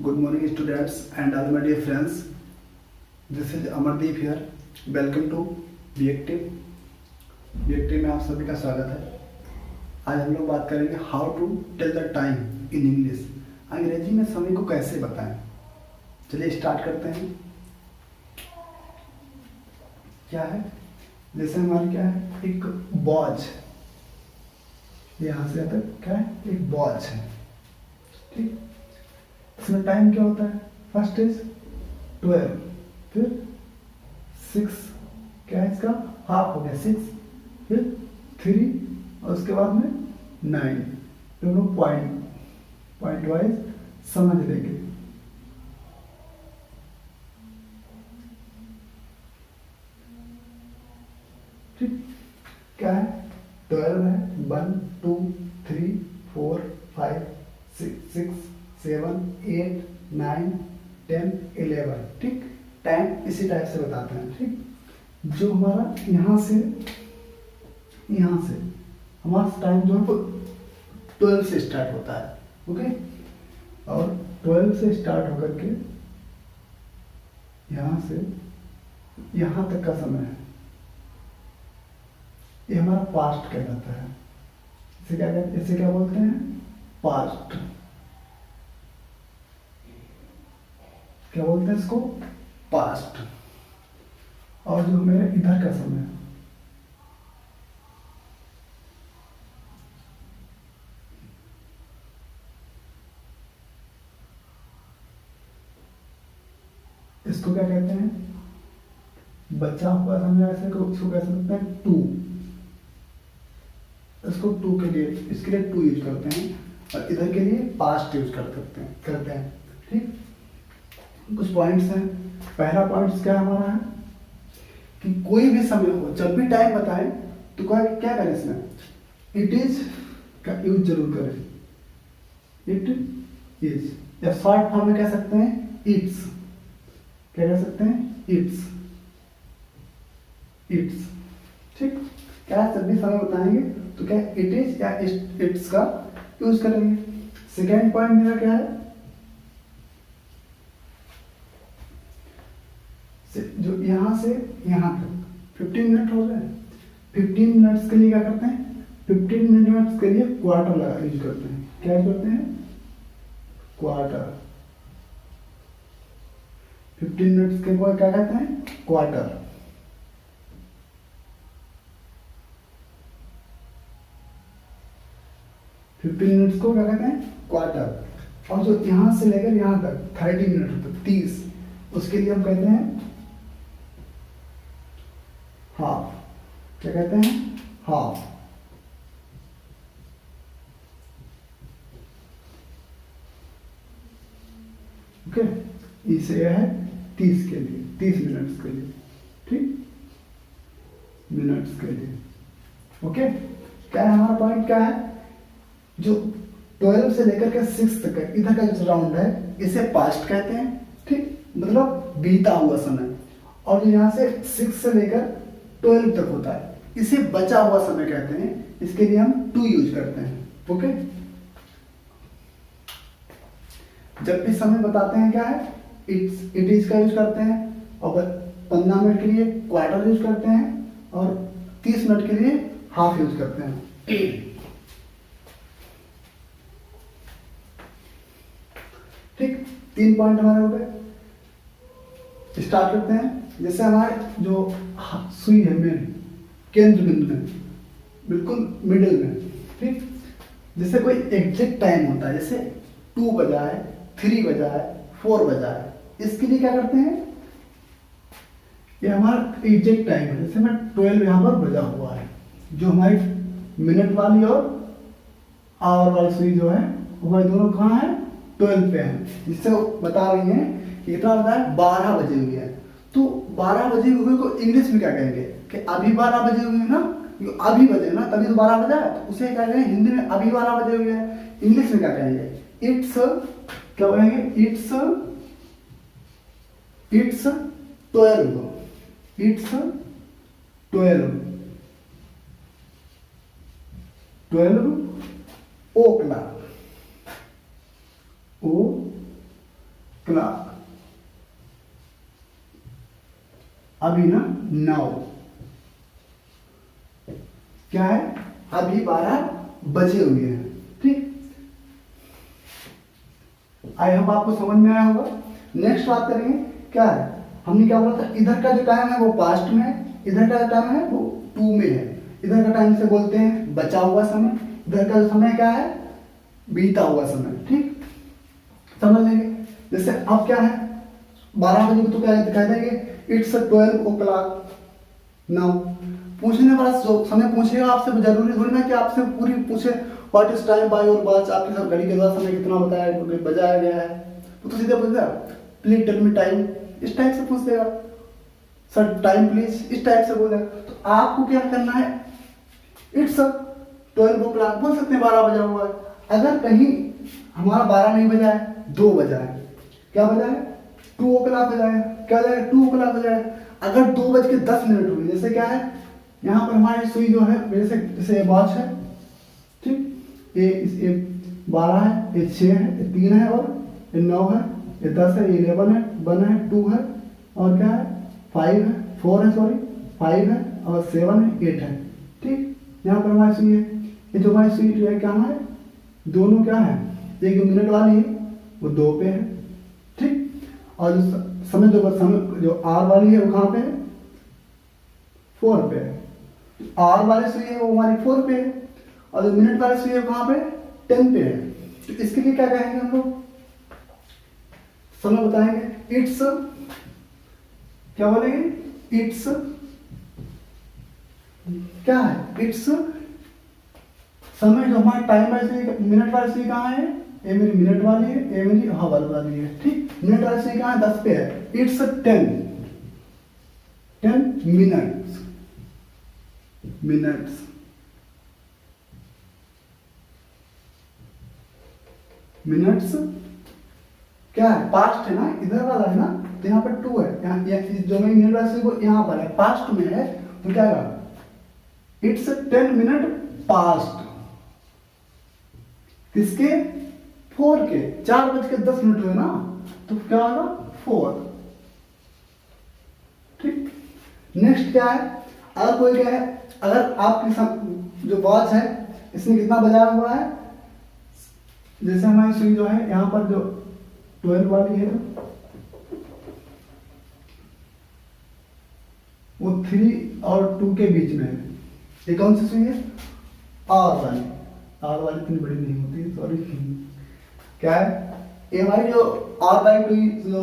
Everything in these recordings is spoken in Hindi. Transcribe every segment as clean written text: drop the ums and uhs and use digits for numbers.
Good morning, students and all my dear friends. This is Amardeep here. Welcome to Reactive. Reactive में आप सभी का स्वागत है। आज हम लोग बात करेंगे how to tell the time in English. अंग्रेजी में समय को कैसे बताएं। चलिए स्टार्ट करते हैं। क्या है, जैसे हमारे क्या है, एक वॉच, यहाँ से आता क्या है, एक वॉच है, ठीक। इसमें टाइम क्या होता है, फर्स्ट इज 12, फिर 6, क्या है इसका हाफ हो गया 6, फिर 3 और उसके बाद में 9। दोनों पॉइंट वाइज समझ लेंगे। ठीक, क्या है, 12 है, 1 2 3 4 5 6 7 8 9 10 11। ठीक, टाइम इसी टाइप से बताते हैं। ठीक, जो हमारा यहाँ से हमारा टाइम जो है 12 से स्टार्ट होता है, ओके। और 12 से स्टार्ट होकर के यहाँ से यहाँ तक का समय है, ये हमारा पास्ट कहलाता है। इसे क्या बोलते हैं, पास्ट। क्या बोलते हैं इसको, पास्ट। और जो मेरे इधर का समय है, इसको क्या कहते हैं, बचा हुआ समय। ऐसे इसको कह सकते हैं 2। इसको 2 के लिए, इसके लिए 2 यूज करते हैं, और इधर के लिए पास्ट यूज करते हैं। ठीक, कुछ पॉइंट्स हैं। पहला पॉइंट क्या हमारा है कि कोई भी समय हो, जब भी टाइम बताएं तो क्या करें, इसमें इट इज का यूज जरूर करें। इट इज, या शॉर्ट फॉर्म में कह सकते हैं इट्स। क्या कह सकते हैं, इट्स। ठीक, क्या जब भी समय बताएंगे तो क्या इट इज या इट्स का यूज करेंगे। सेकेंड पॉइंट मेरा क्या है, जो यहाँ से यहाँ तक 15 मिनट हो गए। 15 मिनट्स के लिए क्या करते हैं, 15 मिनट्स के लिए क्वार्टर लगा यूज करते हैं। क्या यूज करते हैं, क्वार्टर। 15 मिनट्स के बाद क्या कहते हैं, क्वार्टर। मिनट्स को क्या कहते हैं, क्वार्टर। और जो यहां से लेकर यहां तक 30 मिनट तक 30, उसके लिए हम कहते हैं हाफ। क्या कहते हैं, हाफ। ओके, इसे है 30 के लिए, 30 मिनट्स के लिए। ठीक, मिनट्स के लिए। ओके, क्या है हमारा पॉइंट, क्या है, जो 12 से लेकर के 6 तक इधर का जो राउंड है, इसे पास्ट कहते हैं। ठीक, मतलब बीता हुआ समय। और जो यहाँ से 6 से लेकर 12 तक होता है, इसे बचा हुआ समय कहते हैं। इसके लिए हम 2 यूज करते हैं। ओके, जब भी समय बताते हैं क्या है, इट इज का यूज करते हैं, और 15 मिनट के लिए क्वार्टर यूज करते हैं, और 30 मिनट के लिए हाफ यूज करते हैं। ठीक, 3 पॉइंट हमारे हो गए। स्टार्ट करते हैं। जैसे हमारे जो सुई है, मेन केंद्र बिंदु में, बिल्कुल मिडिल में। ठीक, जैसे कोई एग्जैक्ट टाइम होता है, जैसे 2 बजा है, 3 बजा है, 4 बजा है, इसके लिए क्या करते हैं, ये हमारा एग्जैक्ट टाइम है। जैसे मैं 12 यहाँ पर बजा हुआ है, जो हमारी मिनट वाली और आवर वाली सुई जो है, वो दोनों कहाँ है, 12 पे है। जिससे वो बता रही हैं कि इतना बता है 12 बजे हुई है। तो 12 बजे हुए को इंग्लिश में क्या कहेंगे, कि अभी 12 बजे हुई है ना, अभी बजे ना, तभी तो 12 बजा है, तो उसे क्या कहेंगे हिंदी में, अभी 12 बजे हुई है। इंग्लिश में क्या कहेंगे, इट्स, क्या कहेंगे, इट्स 12, इट्स 12 o'clock, क्लॉक, अभी ना 9 क्या है, अभी 12 बजे हुए हैं। ठीक, आई होप आपको समझ में आया होगा। नेक्स्ट बात करेंगे, क्या है, हमने क्या बोला था, इधर का जो टाइम है वो पास्ट में है, इधर का टाइम है वो टू में है। इधर का टाइम से बोलते हैं बचा हुआ समय, इधर का समय क्या है, बीता हुआ समय। ठीक, समझ लेंगे। जैसे अब क्या है, 12 बजे को तो क्या कह देंगे, इट्स 12 o'clock नाउ। पूछने वाला जो समय पूछेगा आपसे, जरूरी थोड़ी ना कि आपसे पूरी पूछे what is time by your watch, आपके साथ घड़ी के द्वारा समय कितना बजाया गया है, तो सीधे पूछ देगा प्लीज टेल मी टाइम, इस टाइप से पूछ देगा, सर टाइम प्लीज, इस टाइप से बोलेगा। तो आपको क्या करना है, इट्स 12 o'clock बोल सकते हैं, 12 बजा हुआ है। अगर कहीं हमारा 12 नहीं बजा है, 2 बजा है, क्या बजा है, 2 o'clock बजा है, क्या बजा है, 2 o'clock बजा है। अगर 2:10 हुई, जैसे क्या है, यहाँ पर हमारी सुई जो है, जैसे वॉच है, ठीक, ये 12 है, ये 6 है, ये 3 है, और ये 9 है, ये 10 है, ये 11 है, 1 है, 2 है, और क्या है, 5 है, 4 है, सॉरी 5 है, और 7 है, 8 है। ठीक, यहाँ पर हमारी सुई है, ये जो हमारी सुई जो है क्या है, दोनों क्या है, एक जो मिनट वाली है वो 2 पे है। ठीक, और जो समय जो आर वाली है वो कहाँ पे है, 4 पे है। आर वाली सुई है वो हमारी 4 पे है, और जो मिनट वाली सुई है वो कहाँ पे, 10 पे है। तो इसके लिए क्या कहेंगे हम लोग, समय बताएंगे, इट्स, क्या बोलेंगे, इट्स क्या है, इट्स समय जो हमारा टाइम वाली सुई, मिनट वाली सुई कहाँ है, ये मेरी मिनट वाली है, ये मेरी हावर वाली है। ठीक, मिनट वाली सुई कहाँ है, 10 पे है, इट्स 10 मिनट्स, मिनट्स क्या है, पास्ट है ना, इधर वाला है ना, तो यहाँ पर 2 है, यहाँ जो मेरी मिनट वाली वो यहाँ पर है, पास्ट में है, तो क्या है, इट्स 10 मिनट पास्ट, किसके, 4 के, 4:10 हुए ना, तो क्या होगा, 4। ठीक, नेक्स्ट क्या है, अगर कोई क्या है, अगर आपकी जो वॉच है इसमें कितना बजाया हुआ है, जैसे हमारी सुई जो है यहाँ पर जो 12 वाली है वो 3 और 2 के बीच में है। ये कौन सी सुई है, आर वाली, आर वाली इतनी बड़ी नहीं होती, सॉरी। क्या है, ये हमारी जो आर बाई टू, जो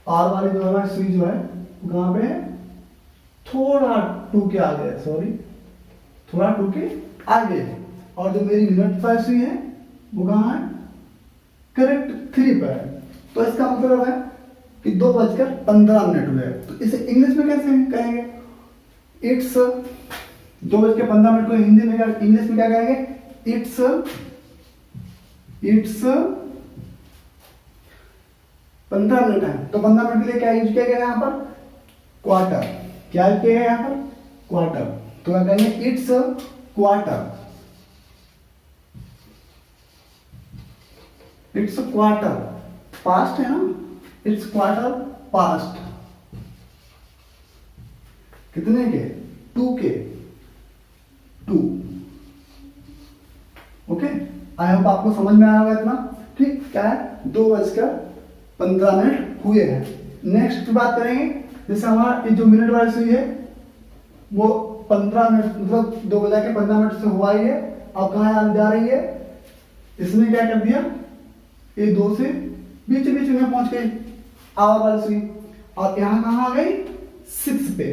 आर वाली जो हमारी सुई जो है वो कहाँ पे है, थोड़ा 2 के आगे है, सॉरी थोड़ा 2 के आगे है। और जो मेरी मिनट वाली सुई है वो कहाँ है, करेक्ट 3 पर है। तो इसका मतलब है कि 2:15 हुए। तो इसे इंग्लिश में कैसे कहेंगे, इट्स 2:15 को हिंदी में क्या, इंग्लिश में क्या कहेंगे, इट्स 15 मिनट है। तो 15 मिनट के लिए क्या यूज किया गया यहाँ पर, क्वार्टर, क्या किया गया यहाँ पर, क्वार्टर। तो क्या कहेंगे, it's quarter, it's quarter past है ना, इट्स क्वार्टर पास्ट, कितने के, 2 के, 2। ओके, आई होप आपको समझ में आया होगा इतना। ठीक, क्या है, 2:15 हुए हैं। नेक्स्ट बात करेंगे, जैसे हमारा ये जो मिनट वाली सुई है वो 15 मिनट, मतलब 2:15 से हुआ ही है, अब कहाँ आने जा रही है, इसने क्या कर दिया, ये 2 से बीच में पहुंच गई आवर वाली सुई, और यहाँ कहाँ आ गई, 6 पे।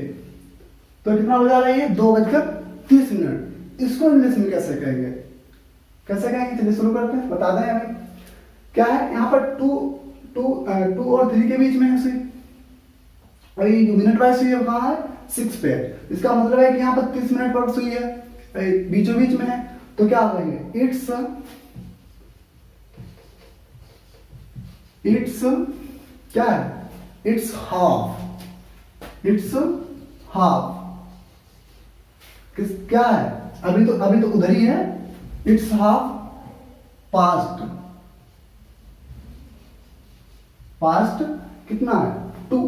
तो कितना बजा रही है, 2:30। इसको इंग्लिश में कैसे कहेंगे, चलिए शुरू करते हैं, बता दें हमें। क्या है, यहाँ पर 2 और 3 के बीच में है सुई, और ये जो मिनट वाली सुई है कहाँ है, 6 पे। इसका मतलब है कि यहाँ पर 30 मिनट पर सुई है, बीचों बीच में है। तो क्या कहेंगे, इट्स क्या है, इट्स हाफ, क्या है, अभी तो उधर ही है, इट्स हाफ पास्ट, पास्ट कितना है 2।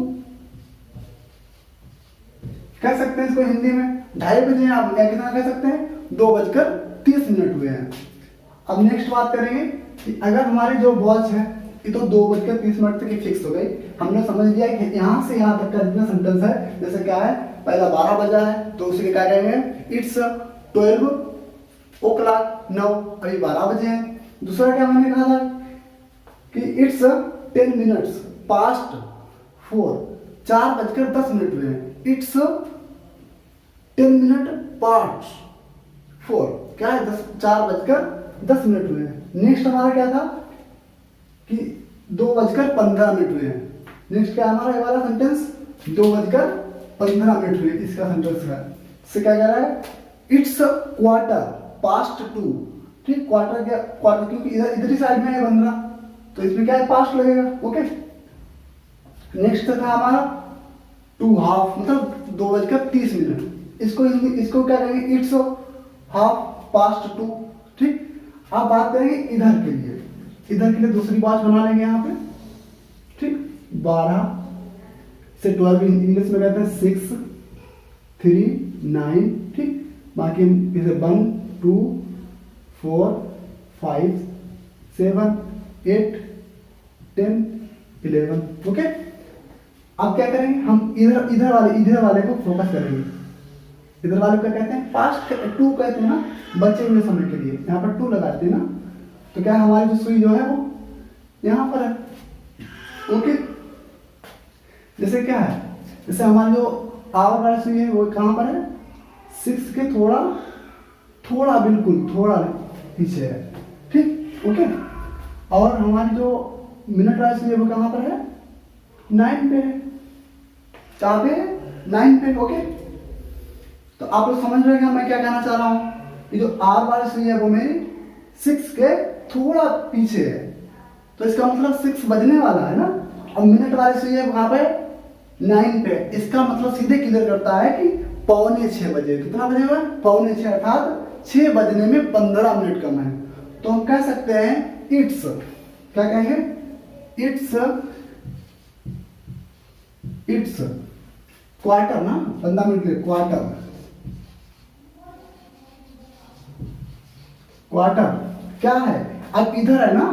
कह सकते हैं इसको हिंदी में 2:30 बजे आप या कितना कह सकते हैं 2:30 हुए हैं। अब नेक्स्ट बात करेंगे कि अगर हमारी जो वॉच है ये तो 2:30 तक ही फिक्स हो गई। हमने समझ लिया कि यहाँ से यहाँ तक का जितना सेंटेंस है, जैसे क्या है पहला 12 बजा है तो उसे क्या कहेंगे इट्स 12 o'clock नाउ, अभी 12 बजे हैं। दूसरा क्या मैंने कहा था कि इट्स 10 minutes past 4, 4:10 हुए हैं। इट्स 10 minutes past 4, क्या है 4:10 हुए हैं। नेक्स्ट हमारा क्या था कि 2:15 हुए हैं। नेक्स्ट क्या हमारा ये वाला सेंटेंस 2:15 हुए, इसका सेंटेंस है। इससे क्या कह रहा है इट्स 2:15, ठीक। क्वार्टर क्या क्वार्टर, क्योंकि इधर ही साइड में है 15 तो इसमें क्या है पास्ट लगेगा। ओके, नेक्स्ट था हमारा 2:30 मतलब 2:30। इसको क्या कहेंगे इट्स 2:30, ठीक। अब बात करेंगे इधर के लिए दूसरी वॉच बना लेंगे यहाँ पे, ठीक। 12 से 12 इंग्लिश में कहते हैं 6, 3, 9, ठीक। बाकी इसे 1, 2, 4, 5, 7, 8, 10, 11। ओके, अब क्या करेंगे हम इधर वाले को फोकस करेंगे। इधर वाले को क्या कहते हैं पास्ट 2 कहते हैं ना, बचे हुए समय के लिए यहाँ पर 2 लगाते हैं ना, तो क्या हमारी जो सुई जो है वो यहाँ पर है। ओके, जैसे क्या है, जैसे हमारी जो आवर वाली सुई है वो कहाँ पर है 6 के थोड़ा बिल्कुल थोड़ा पीछे है, ठीक। ओके, और हमारी जो मिनट वाली सुई है वो कहाँ पर है 9 पे है, कहाँ पे है 9 पे। ओके, तो आप लोग समझ रहे हैं मैं क्या कहना चाह रहा हूँ। ये जो आर वाली सुई है वो मेरी 6 के थोड़ा पीछे है, तो इसका मतलब 6 बजने वाला है ना। और मिनट वाली सुई है वहां पे 9 पे, इसका मतलब सीधे क्लियर करता है कि 5:45 बजे। कितना बजेगा 5:45, अर्थात 6 बजने में 15 मिनट कम है। तो हम कह सकते हैं इट्स, क्या कहेंगे इट्स क्वार्टर ना, 15 मिनट के लिए क्वार्टर क्या है, अब इधर है ना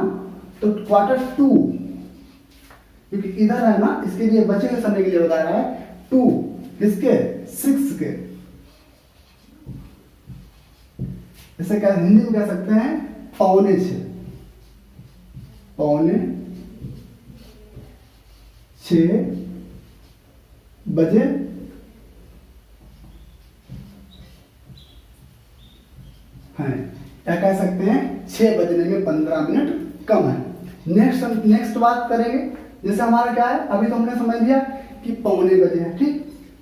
तो Q2, क्योंकि इधर है ना इसके लिए बचे हुए समय के लिए बता रहा है 2, किसके 6 के। इसे क्या हिंदी में कह सकते हैं 5:45 बजे हैं, क्या कह सकते हैं 6 बजने में 15 मिनट कम है। नेक्स्ट बात करेंगे, जैसे हमारा क्या है अभी तो हमने समझ लिया कि 5:45 बजे है, ठीक।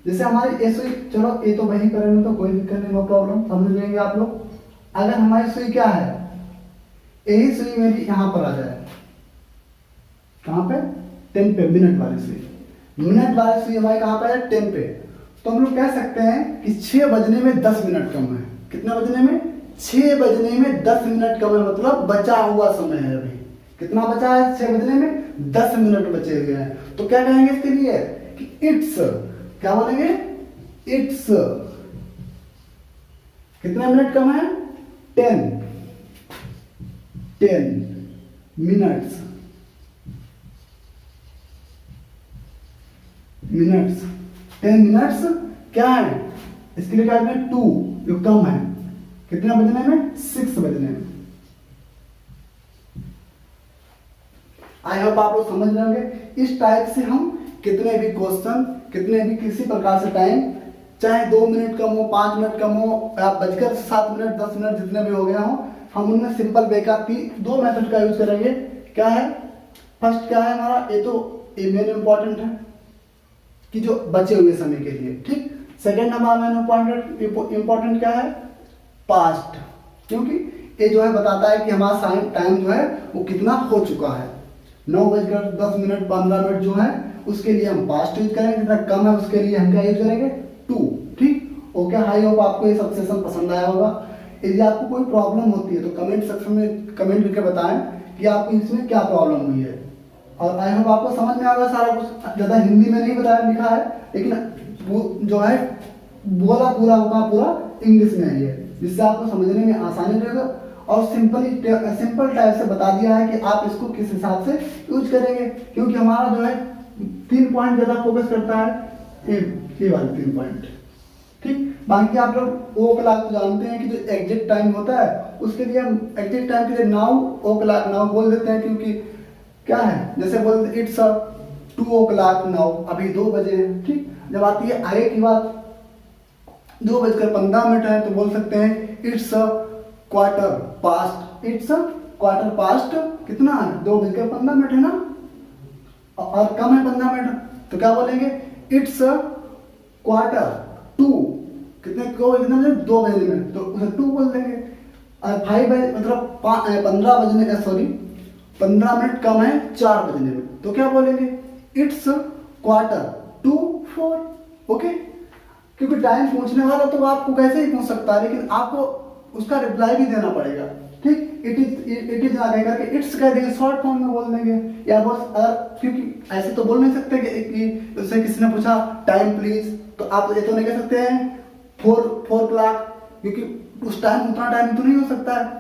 जैसे हमारी ये सुई, चलो ये तो वही करेंगे तो कोई दिक्कत नहीं, नो प्रॉब्लम, समझ लेंगे आप लोग। अगर हमारी सुई क्या है, यही सुई मेरी यहाँ पर आ जाए, कहाँ पे 10 पे, मिनट वाली सुई हमारी कहाँ पे है 10 पे, तो हम लोग कह सकते हैं कि 6 बजने में 10 मिनट कम है। कितना बजने में 6 बजने में 10 मिनट कम है, मतलब बचा हुआ समय है। अभी कितना बचा है 6 बजने में 10 मिनट बचे हुए हैं। तो क्या कहेंगे इसके लिए कि इट्स, क्या बोलेंगे इट्स कितना मिनट कम है 10 मिनट्स 10 मिनट्स क्या है, इसके लिए क्या है 2 जो कम है, कितना बजने में 6 बजने में। आई होप आप लोग समझ रहे होंगे। इस टाइप से हम कितने भी क्वेश्चन, कितने भी किसी प्रकार से टाइम, चाहे 2 मिनट कम हो, 5 मिनट कम हो, आप बजकर 7 मिनट 10 मिनट जितने भी हो गया हो, हम उनमें सिंपल वे का 2 मेथड का यूज करेंगे। क्या है, फर्स्ट क्या है हमारा, ये मेन इंपॉर्टेंट है कि जो बचे हुए समय के लिए, ठीक। सेकेंड हमारा मेन इंपॉर्टेंट क्या है पास्ट, क्योंकि ये जो है बताता है कि हमारा टाइम जो है वो कितना हो चुका है। 9:10 15 मिनट जो है उसके लिए हम पास्ट यूज करेंगे, जितना कम है उसके लिए हम क्या यूज करेंगे 2, ठीक। ओके, आई होप आपको ये सब सेशन पसंद आया होगा। यदि आपको कोई प्रॉब्लम होती है तो कमेंट सेक्शन में कमेंट करके बताएं कि आपको इसमें क्या प्रॉब्लम हुई है। और आई होप आपको समझ में आ गया सारा कुछ। ज़्यादा हिंदी में नहीं बताया लिखा है, लेकिन जो है बोला पूरा का पूरा इंग्लिश में है ये, जिससे आपको समझने में आसानी रहेगा। और सिंपल टाइप से बता दिया है कि आप इसको किस हिसाब से यूज करेंगे, क्योंकि हमारा जो है 3 पॉइंट ज़्यादा फोकस करता है, ये वाले 3 पॉइंट। ठीक, बाकी आप लोग ओ क्लॉक तो जानते हैं कि जो एग्जैक्ट टाइम होता है उसके लिए हम एग्जैक्ट टाइम के लिए नाउ ओ क्लॉक नाउ बोल देते हैं, क्योंकि क्या है, जैसे बोलते इट्स 2 o'clock नाउ, अभी 2 बजे हैं। ठीक, जब आती है आगे की बात 2:15 है तो बोल सकते हैं it's quarter past, it's quarter past कितना है, 2:15 है ना, और कम है 15 मिनट, तो क्या बोलेंगे इट्स क्वार्टर टू, कितने को कितने 2 बजने में, तो उसे 2 बोल देंगे। और 5 बजे मतलब 15 बजने का, सॉरी 15 मिनट कम है 4 बजने में, तो क्या बोलेंगे इट्स क्वार्टर टू 4। ओके, क्योंकि टाइम पूछने वाला तो आपको कैसे ही पूछ सकता है, लेकिन आपको उसका रिप्लाई भी देना पड़ेगा। ठीक, इट इज आगे करके इट्स कह देंगे, शॉर्ट फॉर्म में बोल देंगे, या बस क्योंकि ऐसे तो बोल नहीं सकते कि उससे किसी ने पूछा टाइम प्लीज, तो आप ये तो नहीं कह सकते हैं 4 o'clock, क्योंकि उस टाइम उतना टाइम तो नहीं हो सकता है।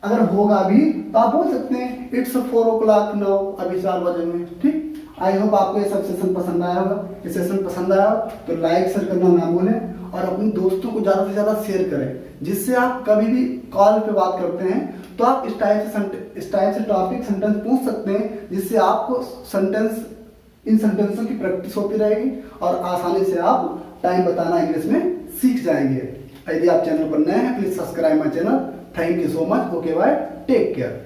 अगर होगा भी तो आप बोल सकते हैं इट्स 4 o'clock नाउ, अभी 4 बजे में। ठीक, आई होप आपको ये सब सेशन पसंद आया होगा। ये सेशन पसंद आया तो लाइक शेयर करना ना भूलें, और अपने दोस्तों को ज़्यादा से ज़्यादा शेयर करें, जिससे आप कभी भी कॉल पे बात करते हैं तो आप इस टाइप से टॉपिक सेंटेंस पूछ सकते हैं, जिससे आपको इन सेंटेंसों की प्रैक्टिस होती रहेगी और आसानी से आप टाइम बताना इंग्लिश में सीख जाएंगे। यदि आप चैनल पर नए हैं please subscribe my channel. Thank you so much. Okay bye, take care.